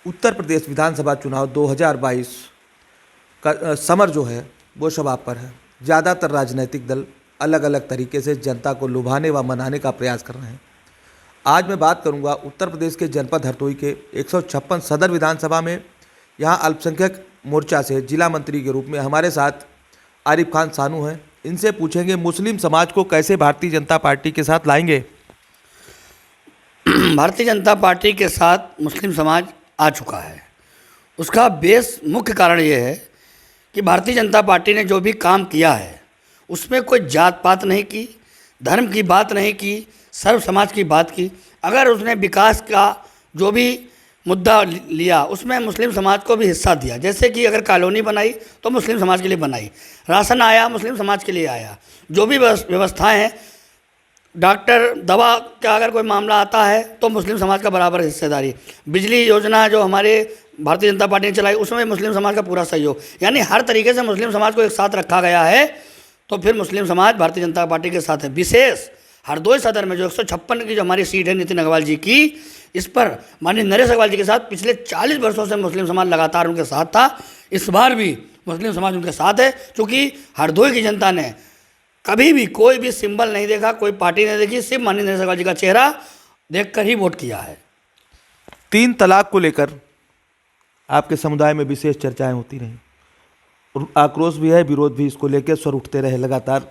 उत्तर प्रदेश विधानसभा चुनाव 2022 का समर जो है वो शबाब पर है। ज़्यादातर राजनीतिक दल अलग अलग तरीके से जनता को लुभाने व मनाने का प्रयास कर रहे हैं। आज मैं बात करूंगा उत्तर प्रदेश के जनपद हरदोई के 156 सदर विधानसभा में। यहाँ अल्पसंख्यक मोर्चा से जिला मंत्री के रूप में हमारे साथ आरिफ खान सानू हैं। इनसे पूछेंगे मुस्लिम समाज को कैसे भारतीय जनता पार्टी के साथ लाएंगे। भारतीय जनता पार्टी के साथ मुस्लिम समाज आ चुका है। उसका बेस मुख्य कारण ये है कि भारतीय जनता पार्टी ने जो भी काम किया है उसमें कोई जात पात नहीं की, धर्म की बात नहीं की, सर्व समाज की बात की। अगर उसने विकास का जो भी मुद्दा लिया उसमें मुस्लिम समाज को भी हिस्सा दिया। जैसे कि अगर कॉलोनी बनाई तो मुस्लिम समाज के लिए बनाई, राशन आया मुस्लिम समाज के लिए आया, जो भी व्यवस्थाएं हैं, डॉक्टर दवा का अगर कोई मामला आता है तो मुस्लिम समाज का बराबर हिस्सेदारी। बिजली योजना जो हमारे भारतीय जनता पार्टी ने चलाई उसमें मुस्लिम समाज का पूरा सहयोग। यानी हर तरीके से मुस्लिम समाज को एक साथ रखा गया है। तो फिर मुस्लिम समाज भारतीय जनता पार्टी के साथ है। विशेष हरदोई सदर में जो 156 की जो हमारी सीट है नितिन अग्रवाल जी की, इस पर माननीय नरेश अग्रवाल जी के साथ पिछले 40 वर्षों से मुस्लिम समाज लगातार उनके साथ था। इस बार भी मुस्लिम समाज उनके साथ है, क्योंकि हरदोई की जनता ने कभी भी कोई भी सिंबल नहीं देखा, कोई पार्टी नहीं देखी, सिर्फ माननीय नरेश अग्रवाल जी का चेहरा देखकर ही वोट किया है। 3 तलाक को लेकर आपके समुदाय में विशेष चर्चाएं होती रहीं और आक्रोश भी है, विरोध भी इसको लेकर स्वर उठते रहे। लगातार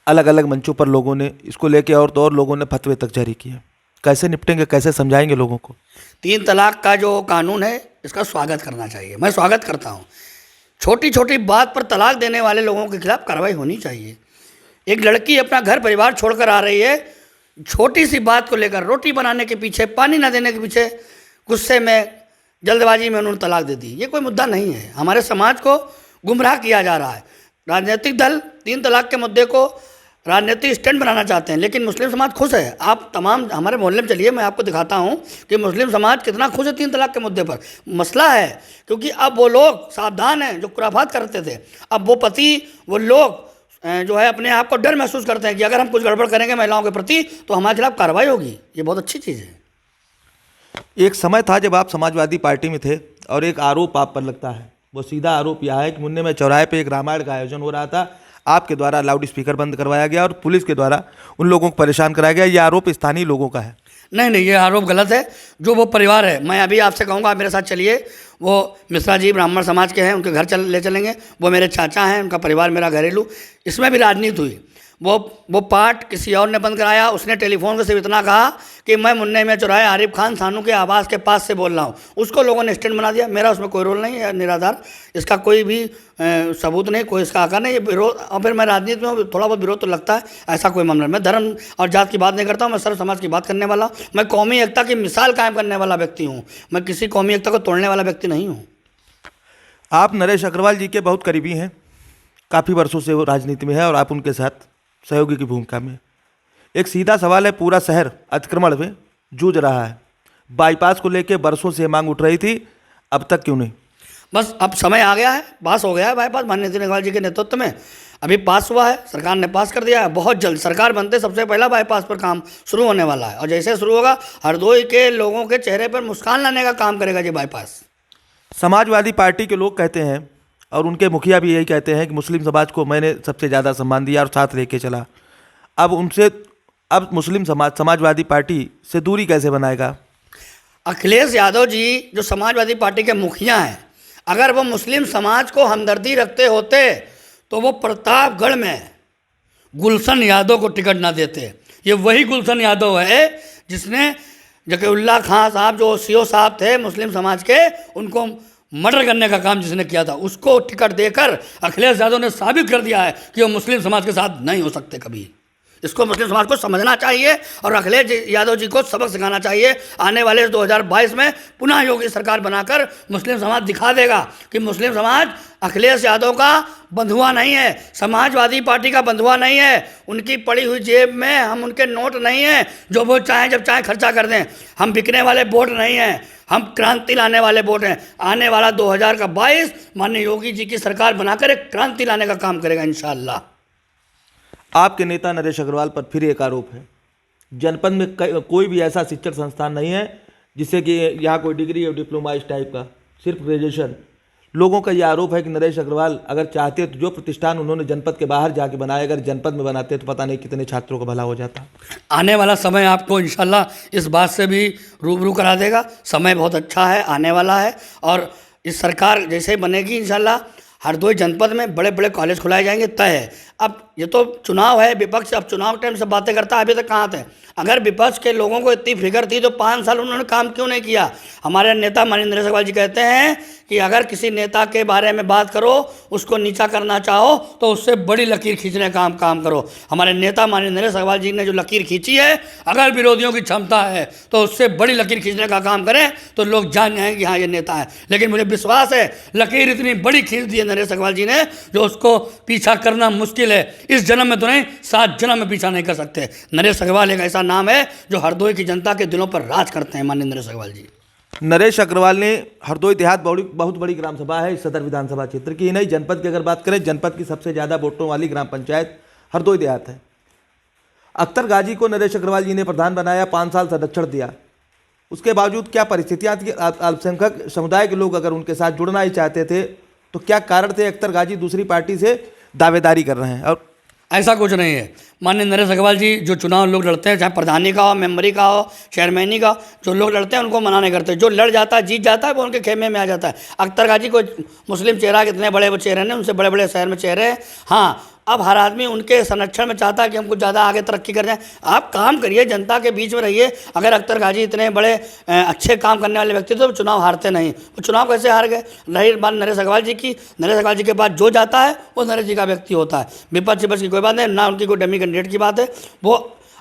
अलग अलग मंचों पर लोगों ने इसको लेकर और तो और लोगों ने फतवे तक जारी किए। कैसे निपटेंगे, कैसे समझाएंगे लोगों को? 3 तलाक का जो कानून है इसका स्वागत करना चाहिए। मैं स्वागत करता हूँ। छोटी छोटी बात पर तलाक देने वाले लोगों के खिलाफ कार्रवाई होनी चाहिए। एक लड़की अपना घर परिवार छोड़कर आ रही है, छोटी सी बात को लेकर, रोटी बनाने के पीछे, पानी ना देने के पीछे, गुस्से में, जल्दबाजी में उन्होंने तलाक दे दी। ये कोई मुद्दा नहीं है। हमारे समाज को गुमराह किया जा रहा है। राजनीतिक दल 3 तलाक के मुद्दे को राजनीतिक स्टैंड बनाना चाहते हैं, लेकिन मुस्लिम समाज खुश है। आप तमाम हमारे मोहल्ले में चलिए, मैं आपको दिखाता हूं कि मुस्लिम समाज कितना खुश है 3 तलाक के मुद्दे पर। मसला है क्योंकि अब वो लोग सावधान हैं जो खुराफात करते थे। अब वो पति, वो लोग जो है अपने आप को डर महसूस करते हैं कि अगर हम कुछ गड़बड़ करेंगे महिलाओं के प्रति तो हमारे खिलाफ कार्रवाई होगी। ये बहुत अच्छी चीज़ है। एक समय था जब आप समाजवादी पार्टी में थे और एक आरोप आप पर लगता है, वो सीधा आरोप यह है कि मुन्ने में चौराहे पे एक रामायण का आयोजन हो रहा था, आपके द्वारा लाउड स्पीकर बंद करवाया गया और पुलिस के द्वारा उन लोगों को परेशान कराया गया। ये आरोप स्थानीय लोगों का है। नहीं, ये आरोप गलत है। जो वो परिवार है, मैं अभी आपसे कहूँगा आप मेरे साथ चलिए। वो मिश्रा जी ब्राह्मण समाज के हैं, उनके घर ले चलेंगे। वो मेरे चाचा हैं, उनका परिवार मेरा घरेलू। इसमें भी राजनीति हुई। वो पार्ट किसी और ने बंद कराया। उसने टेलीफोन को सिर्फ इतना कहा कि मैं मुन्ने में चौराहे आरिफ खान सानू के आवास के पास से बोल रहा हूँ। उसको लोगों ने स्टैंड बना दिया। मेरा उसमें कोई रोल नहीं है, निराधार। इसका कोई भी सबूत नहीं, कोई इसका आकार नहीं। ये विरोध, और फिर मैं राजनीति में थोड़ा बहुत विरोध तो लगता है, ऐसा कोई मामला नहीं। मैं धर्म और जात की बात नहीं करता हूँ, मैं सर्व समाज की बात करने वाला। मैं कौमी एकता की मिसाल कायम करने वाला व्यक्ति हूँ। मैं किसी कौमी एकता को तोड़ने वाला व्यक्ति नहीं हूँ। आप नरेश अग्रवाल जी के बहुत करीबी हैं, काफ़ी वर्षों से वो राजनीति में है और आप उनके साथ सहयोगी की भूमिका में। एक सीधा सवाल है, पूरा शहर अतिक्रमण में जूझ रहा है। बाईपास को लेकर बरसों से मांग उठ रही थी, अब तक क्यों नहीं? बस अब समय आ गया है, पास हो गया है बाईपास। माननीय नितिन अग्रवाल जी के नेतृत्व में अभी पास हुआ है, सरकार ने पास कर दिया है। बहुत जल्द सरकार बनते सबसे पहला बाईपास पर काम शुरू होने वाला है। और जैसे शुरू होगा, हरदोई के लोगों के चेहरे पर मुस्कान लाने का काम करेगा ये बाईपास। समाजवादी पार्टी के लोग कहते हैं और उनके मुखिया भी यही कहते हैं कि मुस्लिम समाज को मैंने सबसे ज़्यादा सम्मान दिया और साथ लेके चला। अब मुस्लिम समाजवादी पार्टी से दूरी कैसे बनाएगा? अखिलेश यादव जी जो समाजवादी पार्टी के मुखिया हैं, अगर वो मुस्लिम समाज को हमदर्दी रखते होते तो वो प्रतापगढ़ में गुलशन यादव को टिकट ना देते। ये वही गुलशन यादव है जिसने जकीउल्ला खां साहब, जो सीओ साहब थे मुस्लिम समाज के, उनको मर्डर करने का काम जिसने किया था, उसको टिकट देकर अखिलेश यादव ने साबित कर दिया है कि वो मुस्लिम समाज के साथ नहीं हो सकते कभी। इसको मुस्लिम समाज को समझना चाहिए और अखिलेश यादव जी को सबक सिखाना चाहिए। आने वाले 2022 में पुनः योगी सरकार बनाकर मुस्लिम समाज दिखा देगा कि मुस्लिम समाज अखिलेश यादव का बंधुआ नहीं है, समाजवादी पार्टी का बंधुआ नहीं है। उनकी पड़ी हुई जेब में हम उनके नोट नहीं हैं जो वो चाहें जब चाहें खर्चा कर दें। हम बिकने वाले वोट नहीं हैं, हम क्रांति लाने वाले वोट हैं। आने वाला 2022 माननीय योगी जी की सरकार बनाकर एक क्रांति लाने का काम करेगा इंशाअल्लाह। आपके नेता नरेश अग्रवाल पर फिर एक आरोप है, जनपद में कोई भी ऐसा शिक्षण संस्थान नहीं है जिससे कि यहाँ कोई डिग्री और डिप्लोमा इस टाइप का, सिर्फ ग्रेजुएशन। लोगों का ये आरोप है कि नरेश अग्रवाल अगर चाहते तो जो प्रतिष्ठान उन्होंने जनपद के बाहर जाके बनाए, अगर जनपद में बनाते तो पता नहीं कितने छात्रों का भला हो जाता। आने वाला समय आपको इंशाल्लाह इस बात से भी रूबरू करा देगा। समय बहुत अच्छा है, आने वाला है, और इस सरकार जैसे ही बनेगी इंशाल्लाह हरदोई जनपद में बड़े बड़े कॉलेज खुलाए जाएंगे, तय है। अब ये तो चुनाव है, विपक्ष अब चुनाव के टाइम से बातें करता है, अभी तक कहाँ थे? अगर विपक्ष के लोगों को इतनी फिक्र थी तो 5 साल उन्होंने काम क्यों नहीं किया? हमारे नेता माननीय नरेश अग्रवाल जी कहते हैं कि अगर किसी नेता के बारे में बात करो, उसको नीचा करना चाहो तो उससे बड़ी लकीर खींचने का काम करो। हमारे नेता माननीय नरेश अग्रवाल जी ने जो लकीर खींची है, अगर विरोधियों की क्षमता है तो उससे बड़ी लकीर खींचने का काम करें तो लोग जान जाएंगे कि हाँ ये नेता है। लेकिन मुझे विश्वास है लकीर इतनी बड़ी खींच दी है नरेश अग्रवाल जी ने, जो उसको पीछा करना मुश्किल है। इस जन्म में तो नहीं, 7 जन्म में पीछा नहीं कर सकते। नरेश अग्रवाल एक ऐसा नाम है जो हरदोई की जनता के दिलों पर राज करते हैं। माननीय नरेश अग्रवाल जी, नरेश अग्रवाल ने हरदोई देहात बहुत बड़ी ग्राम सभा है इस सदर विधानसभा क्षेत्र की, नहीं जनपद की अगर बात करें, जनपद की सबसे ज़्यादा वोटों वाली ग्राम पंचायत हरदोई देहात है। अख्तर गाजी को नरेश अग्रवाल जी ने प्रधान बनाया, 5 साल संरक्षण दिया। उसके बावजूद क्या परिस्थितियाँ थी? अल्पसंख्यक समुदाय के लोग अगर उनके साथ जुड़ना ही चाहते थे तो क्या कारण थे अख्तर गाजी दूसरी पार्टी से दावेदारी कर रहे हैं? और ऐसा कुछ नहीं है। माननीय नरेश अग्रवाल जी जो चुनाव लोग लड़ते हैं, चाहे प्रधानी का हो, मेंबरी का हो, चेयरमैनी का, जो लोग लड़ते हैं उनको मना नहीं करते। जो लड़ जाता है, जीत जाता है, वो उनके खेमे में आ जाता है। अख्तर गाजी को मुस्लिम चेहरा, कितने बड़े वो चेहरे हैं, उनसे बड़े बड़े शहर में चेहरे हैं। हाँ, अब हर आदमी उनके संरक्षण में चाहता है कि हम कुछ ज़्यादा आगे तरक्की कर जाएं। आप काम करिए, जनता के बीच में रहिए। अगर अख्तर गाजी इतने बड़े अच्छे काम करने वाले व्यक्ति तो चुनाव हारते नहीं। वो चुनाव कैसे हार गए? रही बात नरेश अग्रवाल जी की, नरेश अग्रवाल जी के बाद जो जाता है वो नरेश जी का व्यक्ति होता है। विपक्ष विपक्ष की कोई बात नहीं, ना उनकी कोई डमी कैंडिडेट की बात है। वो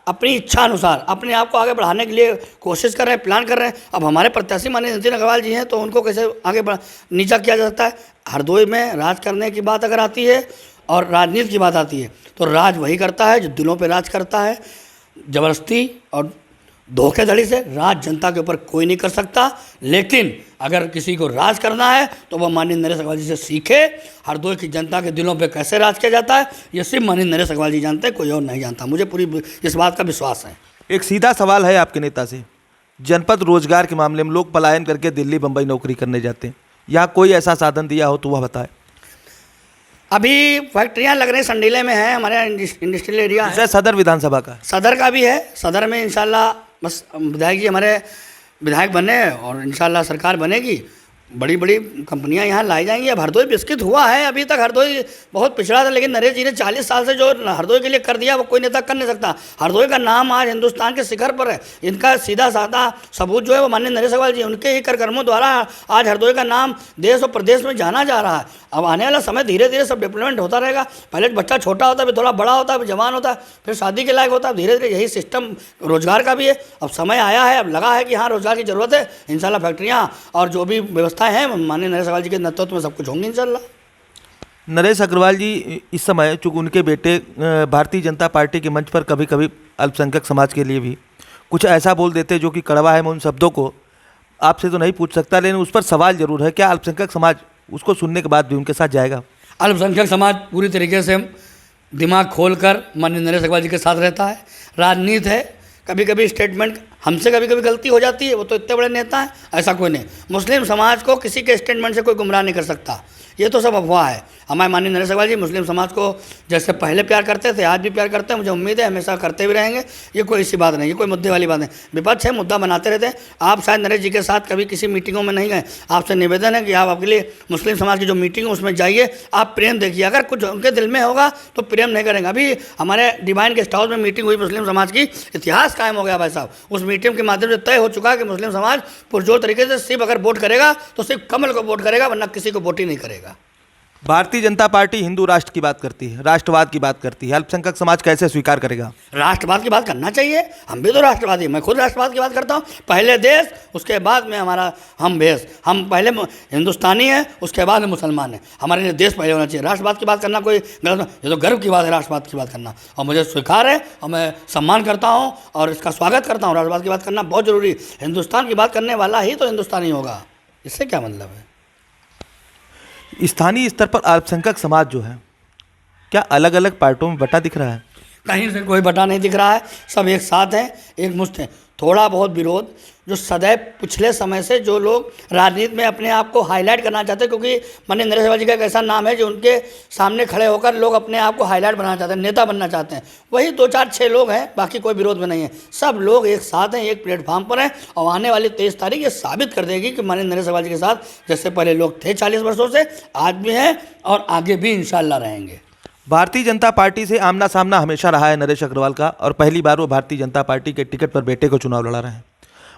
अपनी इच्छा अनुसार अपने आप को आगे बढ़ाने के लिए कोशिश कर रहे हैं, प्लान कर रहे हैं। अब हमारे प्रत्याशी माननीय नितिन अग्रवाल जी हैं तो उनको कैसे आगे नीचा किया जा सकता है? हरदोई में राज करने की बात अगर आती है और राजनीति की बात आती है तो राज वही करता है जो दिलों पे राज करता है। ज़बरदस्ती और धोखेधड़ी से राज जनता के ऊपर कोई नहीं कर सकता। लेकिन अगर किसी को राज करना है तो वह माननीय नरेश अग्रवाल जी से सीखे। हरदोई की जनता के दिलों पे कैसे राज किया जाता है ये सिर्फ माननीय नरेश अग्रवाल जी जानते हैं, कोई और नहीं जानता। मुझे पूरी इस बात का विश्वास है। एक सीधा सवाल है आपके नेता से, जनपद रोजगार के मामले में लोग पलायन करके दिल्ली बम्बई नौकरी करने जाते हैं, यहाँ कोई ऐसा साधन दिया हो तो वह बताए। अभी फैक्ट्रियां लग रही संडीले में है, हमारे इंडस्ट्रियल एरिया है। सदर विधानसभा का, सदर का भी है। सदर में इंशाल्लाह बस विधायक जी हमारे विधायक बने और इंशाल्लाह सरकार बनेगी, बड़ी बड़ी कंपनियां यहाँ लाई जाएंगी। अब हरदोई विकसित हुआ है, अभी तक हरदोई बहुत पिछड़ा था, लेकिन नरेश जी ने 40 साल से जो हरदोई के लिए कर दिया वो कोई नेता कर नहीं सकता। हरदोई का नाम आज हिंदुस्तान के शिखर पर है। इनका सीधा साधा सबूत जो है वो माननीय नरेश अग्रवाल जी, उनके ही कर्मों द्वारा आज हरदोई का नाम देश और प्रदेश में जाना जा रहा है। अब आने वाला समय धीरे धीरे सब डेवलपमेंट होता रहेगा। पहले बच्चा छोटा होता है, फिर थोड़ा बड़ा होता है, फिर जवान होता है, फिर शादी के लायक होता है। धीरे धीरे यही सिस्टम रोजगार का भी है। अब समय आया है, अब लगा है कि हाँ रोजगार की ज़रूरत है। इंशाल्लाह फैक्ट्रियाँ और जो भी व्यवस्थाएँ हैं माननीय नरेश अग्रवाल जी के नेतृत्व में सब कुछ होंगे इंशाल्लाह। नरेश अग्रवाल जी इस समय चूँकि उनके बेटे भारतीय जनता पार्टी के मंच पर कभी कभी अल्पसंख्यक समाज के लिए भी कुछ ऐसा बोल देते जो कि कड़वा है। मैं उन शब्दों को आपसे तो नहीं पूछ सकता, लेकिन उस पर सवाल जरूर है, क्या अल्पसंख्यक समाज उसको सुनने के बाद भी उनके साथ जाएगा? अल्पसंख्यक समाज पूरी तरीके से दिमाग खोलकर माननीय नरेश अग्रवाल जी के साथ रहता है। राजनीति है, कभी कभी स्टेटमेंट हमसे कभी कभी गलती हो जाती है, वो तो इतने बड़े नेता हैं, ऐसा कोई नहीं। मुस्लिम समाज को किसी के स्टेटमेंट से कोई गुमराह नहीं कर सकता, ये तो सब अफवाह है। हमारे माननीय नरेश अग्रवाल जी मुस्लिम समाज को जैसे पहले प्यार करते थे, आज भी प्यार करते हैं। मुझे उम्मीद है हमेशा करते भी रहेंगे। ये कोई ऐसी बात नहीं, ये कोई मुद्दे वाली बात नहीं। विपक्ष है, मुद्दा बनाते रहते हैं। आप शायद नरेश जी के साथ कभी किसी मीटिंगों में नहीं गए, आपसे निवेदन है कि आप आपके लिए मुस्लिम समाज की जो मीटिंग है उसमें जाइए, आप प्रेम देखिए। अगर कुछ उनके दिल में होगा तो प्रेम नहीं करेंगे। अभी हमारे डिवाइन गेस्ट हाउस में मीटिंग हुई मुस्लिम समाज की, इतिहास कायम हो गया भाई साहब। उस मीटिंग के माध्यम से तय हो चुका है कि मुस्लिम समाज पुरजोर तरीके से सिर्फ अगर वोट करेगा तो सिर्फ कमल को वोट करेगा, वरना किसी को वोट ही नहीं करेगा। भारतीय जनता पार्टी हिंदू राष्ट्र की बात करती है, राष्ट्रवाद की बात करती है, अल्पसंख्यक समाज कैसे स्वीकार करेगा? राष्ट्रवाद की बात करना चाहिए, हम भी तो राष्ट्रवादी, मैं खुद राष्ट्रवाद की बात करता हूँ। पहले देश उसके बाद में हमारा हम भेष, हम पहले हिंदुस्तानी हैं उसके बाद में मुसलमान हैं। हमारे लिए देश पहले होना चाहिए। राष्ट्रवाद की बात करना कोई गलत, ये तो गर्व की बात है राष्ट्रवाद की बात करना, और मुझे स्वीकार है और मैं सम्मान करता हूँ और इसका स्वागत करता हूँ। राष्ट्रवाद की बात करना बहुत जरूरी है। हिंदुस्तान की बात करने वाला ही तो हिंदुस्तानी होगा, इससे क्या मतलब है? स्थानीय स्तर पर अल्पसंख्यक समाज जो है क्या अलग अलग पार्टियों में बटा दिख रहा है? कहीं से कोई बटा नहीं दिख रहा है, सब एक साथ हैं, एक मुश्त हैं। थोड़ा बहुत विरोध जो सदैव पिछले समय से जो लोग राजनीति में अपने आप को हाईलाइट करना चाहते हैं, क्योंकि माननीय नरेश अग्रवाल जी का एक ऐसा नाम है जो उनके सामने खड़े होकर लोग अपने आप को हाईलाइट बनाना चाहते हैं, नेता बनना चाहते हैं, वही 2-4-6 लोग हैं, बाकी कोई विरोध में नहीं है। सब लोग एक साथ हैं, एक प्लेटफॉर्म पर हैं, और आने वाली 23 तारीख ये साबित कर देगी कि माननीय नरेश अग्रवाल जी के साथ जैसे पहले लोग थे 40 वर्षों से, आज भी हैं और आगे भी इंशाल्लाह रहेंगे। भारतीय जनता पार्टी से आमना सामना हमेशा रहा है नरेश अग्रवाल का, और पहली बार वो भारतीय जनता पार्टी के टिकट पर बेटे को चुनाव लड़ा रहे हैं।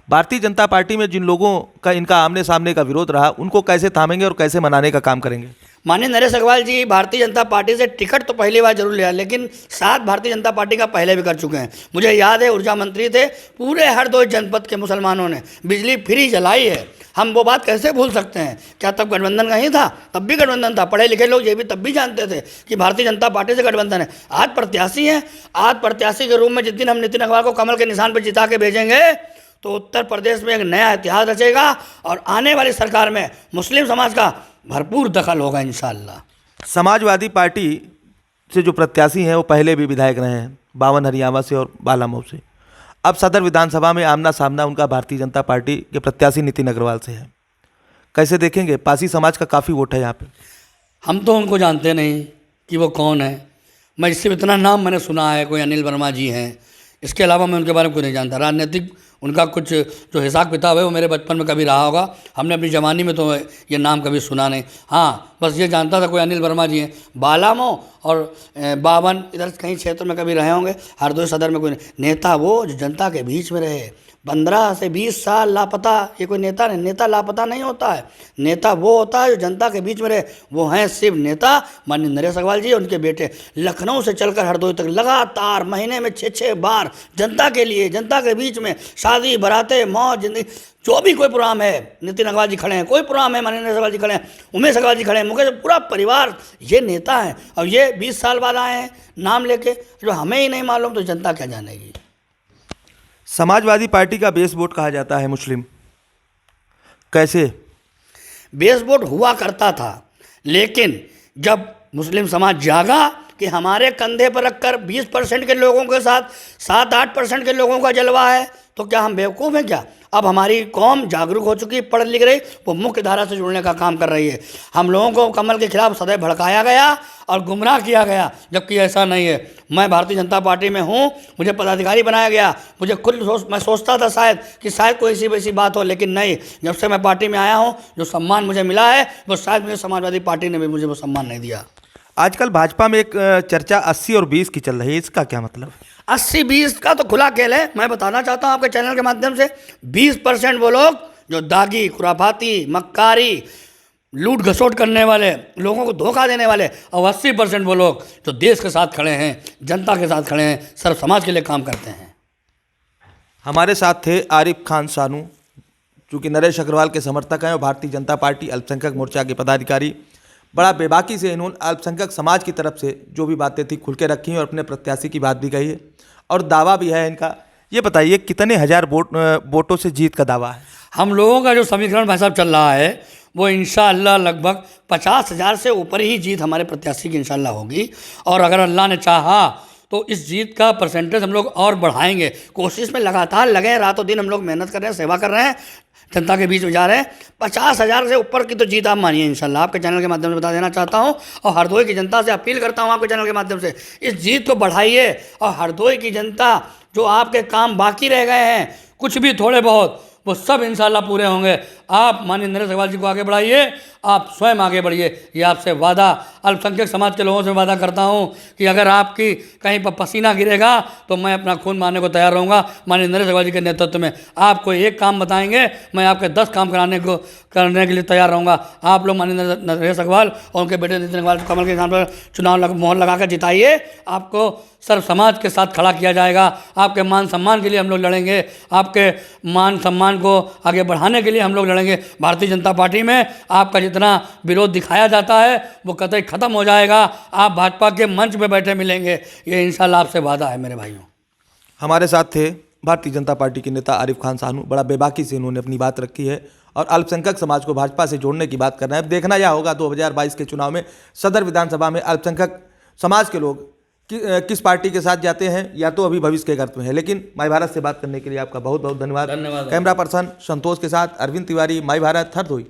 भारतीय जनता पार्टी में जिन लोगों का इनका आमने सामने का विरोध रहा, उनको कैसे थामेंगे और कैसे मनाने का काम करेंगे? माननीय नरेश अग्रवाल जी भारतीय जनता पार्टी से टिकट तो पहली बार जरूर लिया, लेकिन साथ भारतीय जनता पार्टी का पहले भी कर चुके हैं। मुझे याद है ऊर्जा मंत्री थे, पूरे हरदोई जनपद के मुसलमानों ने बिजली फ्री जलाई है। हम वो बात कैसे भूल सकते हैं? क्या तब गठबंधन कहीं था? तब भी गठबंधन था। पढ़े लिखे लोग ये भी तब भी जानते थे कि भारतीय जनता पार्टी से गठबंधन है। आज प्रत्याशी हैं, आज प्रत्याशी के रूप में जिस दिन हम नितिन अग्रवाल को कमल के निशान पर जिता के भेजेंगे तो उत्तर प्रदेश में एक नया इतिहास रचेगा और आने वाली सरकार में मुस्लिम समाज का भरपूर दखल होगा इंशाअल्लाह। समाजवादी पार्टी से जो प्रत्याशी हैं वो पहले भी विधायक रहे हैं, बावन हरियाणा से और बालामऊ से। अब सदर विधानसभा में आमना सामना उनका भारतीय जनता पार्टी के प्रत्याशी नितिन अग्रवाल से है। कैसे देखेंगे? पासी समाज का काफ़ी वोट है यहाँ पे। हम तो उनको जानते नहीं कि वो कौन है। मैं सिर्फ इतना नाम मैंने सुना है, कोई अनिल वर्मा जी हैं, इसके अलावा मैं उनके बारे में कुछ नहीं जानता। राजनीतिक उनका कुछ जो हिसाब किताब है वो मेरे बचपन में कभी रहा होगा, हमने अपनी जवानी में तो ये नाम कभी सुना नहीं। हाँ, बस ये जानता था कोई अनिल वर्मा जी हैं। बालामऊ और 52 इधर कहीं क्षेत्र में कभी रहे होंगे, हरदोई सदर में कोई नेता वो जो जनता के बीच में रहे। 15 से 20 साल लापता, ये कोई नेता नहीं। नेता लापता नहीं होता है, नेता वो होता है जो जनता के बीच में रहे। वो हैं सिर्फ नेता माननीय नरेश अग्रवाल जी, उनके बेटे। लखनऊ से चलकर हरदोई तक लगातार महीने में 6-6 बार जनता के लिए, जनता के बीच में शादी बारातें मौज जिंदगी जो भी कोई प्रोग्राम है, नितिन अग्रवाल जी खड़े हैं, कोई प्रोग्राम है माननीय नरेश अग्रवाल जी खड़े हैं, उमेश अग्रवाल जी खड़े हैं, मुकेश, पूरा परिवार ये नेता हैं। और ये 20 साल बाद आए हैं नाम लेके, जो हमें ही नहीं मालूम तो जनता क्या जानेगी। समाजवादी पार्टी का बेस वोट कहा जाता है मुस्लिम, कैसे? बेस वोट हुआ करता था, लेकिन जब मुस्लिम समाज जागा कि हमारे कंधे पर रखकर 20% के लोगों के साथ 7-8% के लोगों का जलवा है, तो क्या हम बेवकूफ़ हैं क्या? अब हमारी कौम जागरूक हो चुकी, पढ़ लिख रही, वो मुख्य धारा से जुड़ने का काम कर रही है। हम लोगों को कमल के खिलाफ सदैव भड़काया गया और गुमराह किया गया, जबकि ऐसा नहीं है। मैं भारतीय जनता पार्टी में हूँ, मुझे पदाधिकारी बनाया गया, मुझे खुद मैं सोचता था शायद कोई ऐसी वैसी बात हो, लेकिन नहीं। जब से मैं पार्टी में आया हूँ, जो सम्मान मुझे मिला है वो शायद मुझे समाजवादी पार्टी ने भी मुझे वो सम्मान नहीं दिया। आजकल भाजपा में एक चर्चा 80 और 20 की चल रही है, इसका क्या मतलब? 80-20 का तो खुला खेल है। मैं बताना चाहता हूँ आपके चैनल के माध्यम से, 20% वो लोग जो दागी, खुराफाती, मक्कारी, लूट घसोट करने वाले, लोगों को धोखा देने वाले, और 80% वो लोग जो देश के साथ खड़े हैं, जनता के साथ खड़े हैं, सर्व समाज के लिए काम करते हैं। हमारे साथ थे आरिफ खान सानू, जो कि नरेश अग्रवाल के समर्थक हैं और भारतीय जनता पार्टी अल्पसंख्यक मोर्चा के पदाधिकारी। बड़ा बेबाकी से इन्होंने अल्पसंख्यक समाज की तरफ से जो भी बातें थी खुल के रखी हैं और अपने प्रत्याशी की बात भी कही है और दावा भी है इनका। ये बताइए कितने हजार वोटों से जीत का दावा है? हम लोगों का जो समीकरण भाई साहब चल रहा है वो इंशाअल्लाह लगभग 50,000 से ऊपर ही जीत हमारे प्रत्याशी की इंशाअल्लाह होगी। और अगर अल्लाह ने चाहा तो इस जीत का परसेंटेज हम लोग और बढ़ाएंगे। कोशिश में लगातार लगे हैं, रातों दिन हम लोग मेहनत कर रहे हैं, सेवा कर रहे हैं, जनता के बीच में जा रहे हैं। 50,000 से ऊपर की तो जीत आप मानिए इंशाल्लाह। आपके चैनल के माध्यम से बता देना चाहता हूं और हरदोई की जनता से अपील करता हूं आपके चैनल के माध्यम से, इस जीत को बढ़ाइए। और हरदोई की जनता जो आपके काम बाकी रह गए हैं, कुछ भी थोड़े बहुत, वो सब इंशाल्लाह पूरे होंगे। आप माननीय नरेश अग्रवाल जी को आगे बढ़ाइए, आप स्वयं आगे बढ़िए, ये आपसे वादा अल्पसंख्यक समाज के लोगों से वादा करता हूं कि अगर आपकी कहीं पर पसीना गिरेगा तो मैं अपना खून मारने को तैयार रहूँगा। माननीय नरेश अग्रवाल जी के नेतृत्व में आपको एक काम बताएंगे, मैं आपके 10 काम करने के लिए तैयार रहूँगा। आप लोग माननीय नरेश अग्रवाल और उनके बेटे नितिन अग्रवाल कमल के नाम पर चुनाव मोहर लगाकर जिताइए। आपको सर्व समाज के साथ खड़ा किया जाएगा। आपके मान सम्मान के लिए हम लोग लड़ेंगे, आपके मान सम्मान को आगे बढ़ाने के लिए हम लोग लड़ेंगे। भारतीय जनता पार्टी में आपका जितना विरोध दिखाया जाता है वो कतई खत्म हो जाएगा। आप भाजपा के मंच पे बैठे मिलेंगे, ये इंशाल्लाह आपसे वादा है मेरे भाइयों। हमारे साथ थे भारतीय जनता पार्टी के नेता आरिफ खान सानू। बड़ा बेबाकी से इन्होंने अपनी बात रखी है और अल्पसंख्यक समाज को भाजपा से जोड़ने की बात कर रहे हैं। अब देखना यह होगा 2022 के चुनाव में सदर विधानसभा में अल्पसंख्यक समाज के लोग किस पार्टी के साथ जाते हैं या तो अभी भविष्य के गर्त में है। लेकिन माई भारत से बात करने के लिए आपका बहुत बहुत धन्यवाद। धन्यवाद। कैमरा पर्सन संतोष के साथ अरविंद तिवारी, माई भारत, हरदोई।